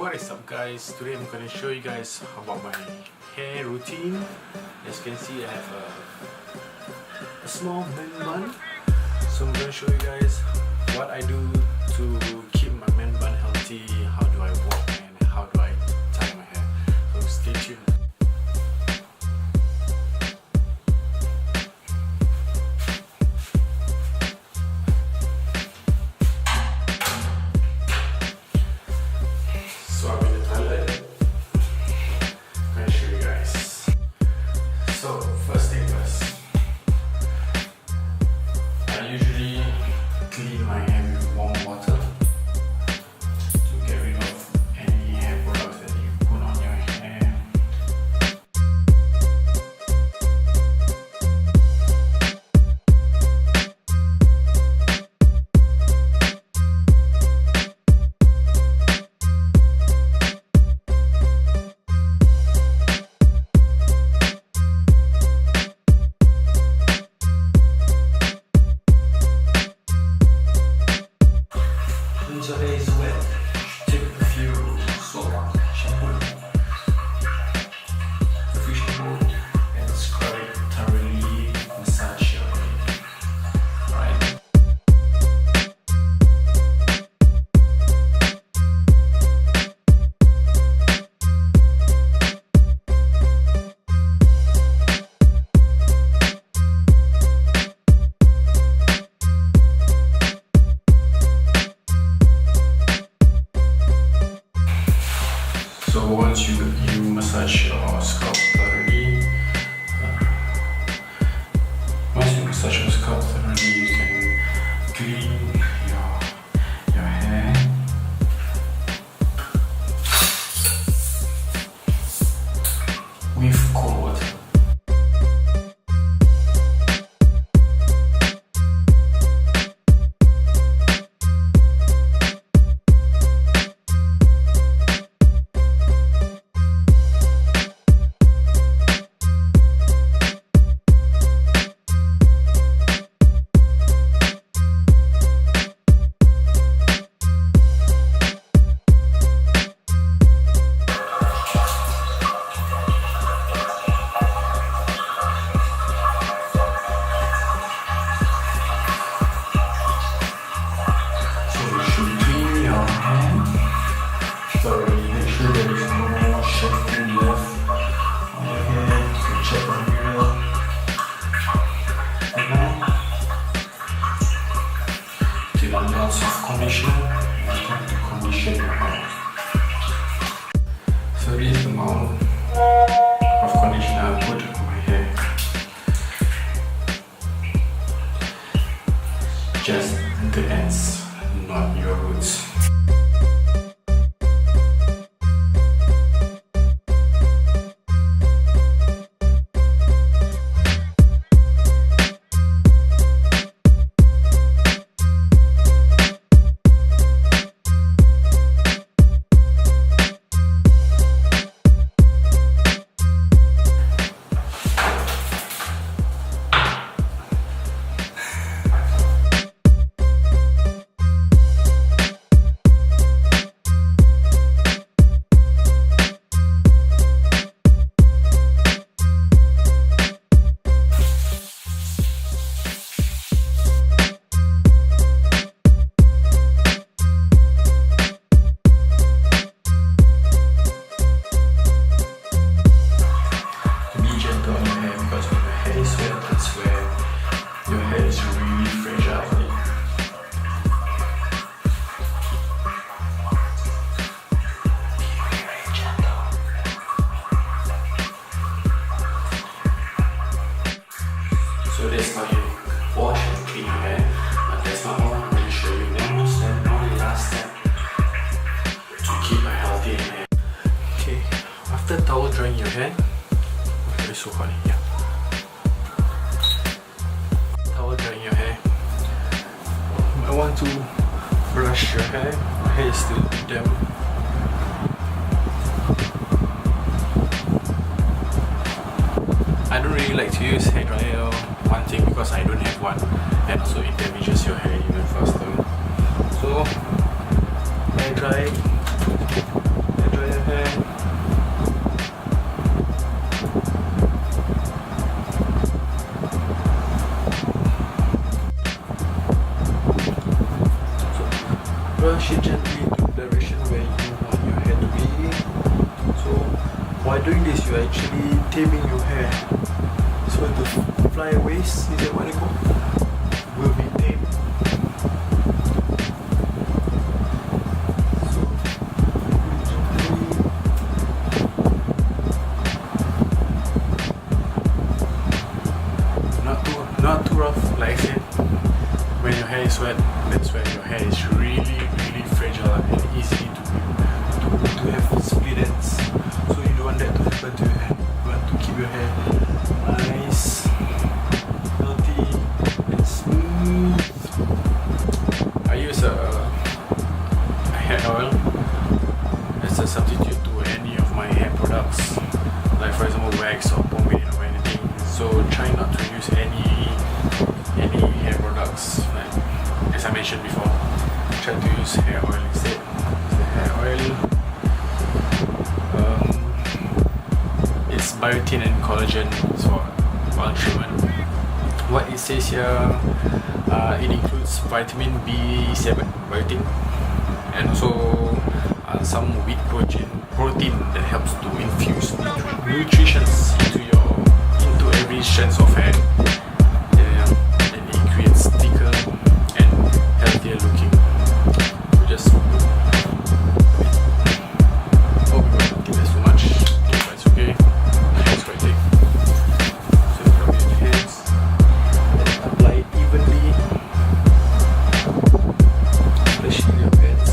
What is up guys, today I'm going to show you guys about my hair routine. As you can see, I have a small man bun. So I'm going to show you guys what I do to keep my man bun healthy, how do I walk and how do I tie my hair. So stay tuned. So I'm in the toilet. I'm going to show you guys. So first thing first, I usually clean my hair with warm water to get rid of any hair products that you put on your hair. Once your hair is wet, take a few soap, shampoo, and scrub it thoroughly, massage your hair. Right. So once you massage your scalp thoroughly, you can clean your hair. With cold water. Thoroughly, make sure there is no more shifting left on your hair. So check on your mirror. And now, take a lots of conditioner and try to condition your hair. So this is the amount of conditioner I put on my hair. Just the ends, not your roots. That's where your hair is really fragile. Be very gentle. So that's how you wash and clean your hair. But that's not all. I'm going to show you one more step, not the last step, to keep a healthy hair. Okay, after towel drying your hair, it's so hot, yeah. Drying your hair, I want to brush your hair. My hair is still damp. I don't really like to use hair dryer, one thing because I don't have one, and also it damages your hair even faster. So hair dry push it gently to the direction where you want your hair to be. So while doing this, you're actually taming your hair. So the flyaways, is that what they call, will be tamed. So not too rough. Like I said, when your hair is wet, that's when your hair is really fragile and easy to have split ends. So you don't want that to happen to your hair. You want to keep your hair nice, healthy and smooth. I use a hair oil as a substitute to any of my hair products, like for example wax or pomade or anything. So try not to use any hair products, like as I mentioned before. Try to use hair oil instead. The hair oil, it's biotin and collagen for oil treatment. What it says here, it includes vitamin B7 biotin and also some wheat protein that helps to infuse nutrition into every strands of hair. And it creates thicker and healthier looking. So just hope you won't think that's too much. But it's okay. My hair's quite thick. So you rub it in your hands and apply it evenly, especially your hands.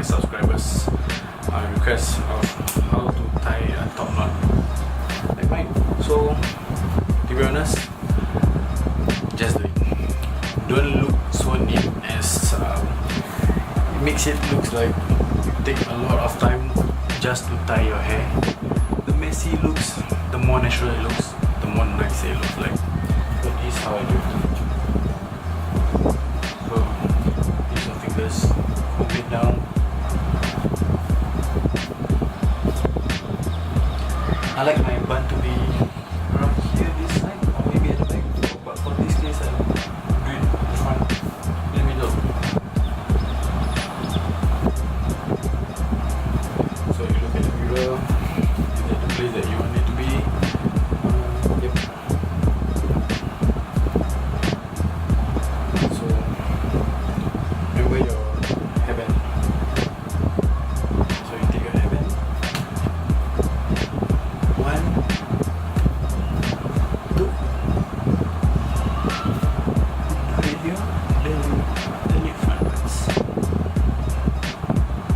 Subscribers request of how to tie a top knot like mine. So to be honest, just do it. Don't look so neat as it makes it looks like you take a lot of time just to tie your hair. The messy it looks, the more natural it looks, the more nice it looks like. But this is how I do it. So use your fingers, comb it down. I like my bun to be around here, this side, or maybe at the back. But for this case, I do it in the front, in the middle. So you look at the mirror, you get the place that you want it to be. Yep. So remember your hairband. So you take your hairband. 1, 2, put it here, then you frontwards.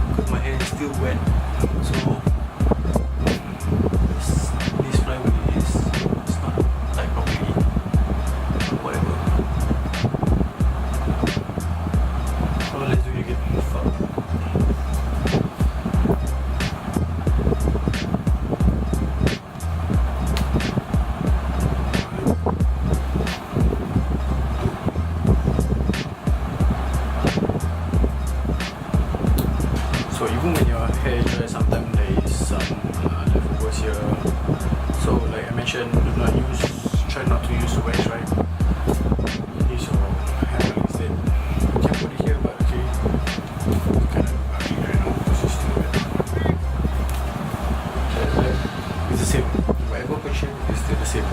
Because my hair is still wet, so this plywood is not tied properly, but whatever. So let's do it again. So even when your hair is dry, sometimes there is some leftovers here. So like I mentioned, try not to use wax, right? Use your hair oil instead. You can put it here, but okay, it's kind of ugly right now because it's still wet. It's the same. Whatever position is still the same.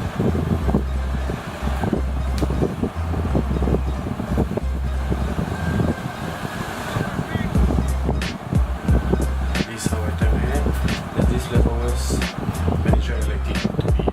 Leftovers, when you try like it to be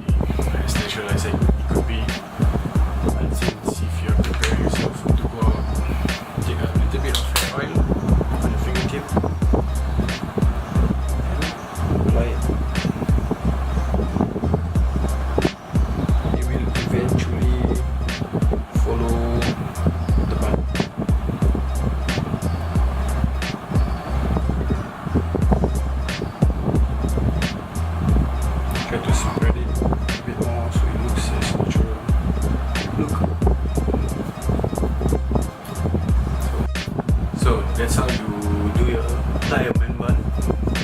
That's how you tie a man bun.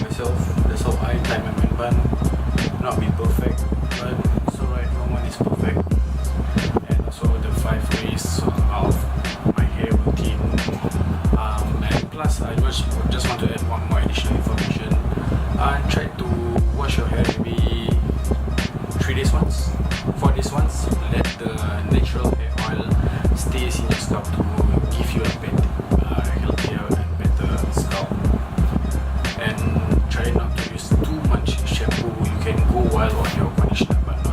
Myself, that's how I tie my man bun. Not be perfect, but it's alright. No one is perfect. And also the 5 ways of my hair routine. And plus, I just want to add one more additional information. Try to wash your hair maybe 3 days once, 4 days once. Let the natural hair oil stays in your scalp to give you a better, healthier and better scalp. And try not to use too much shampoo. You can go wild on your conditioner, but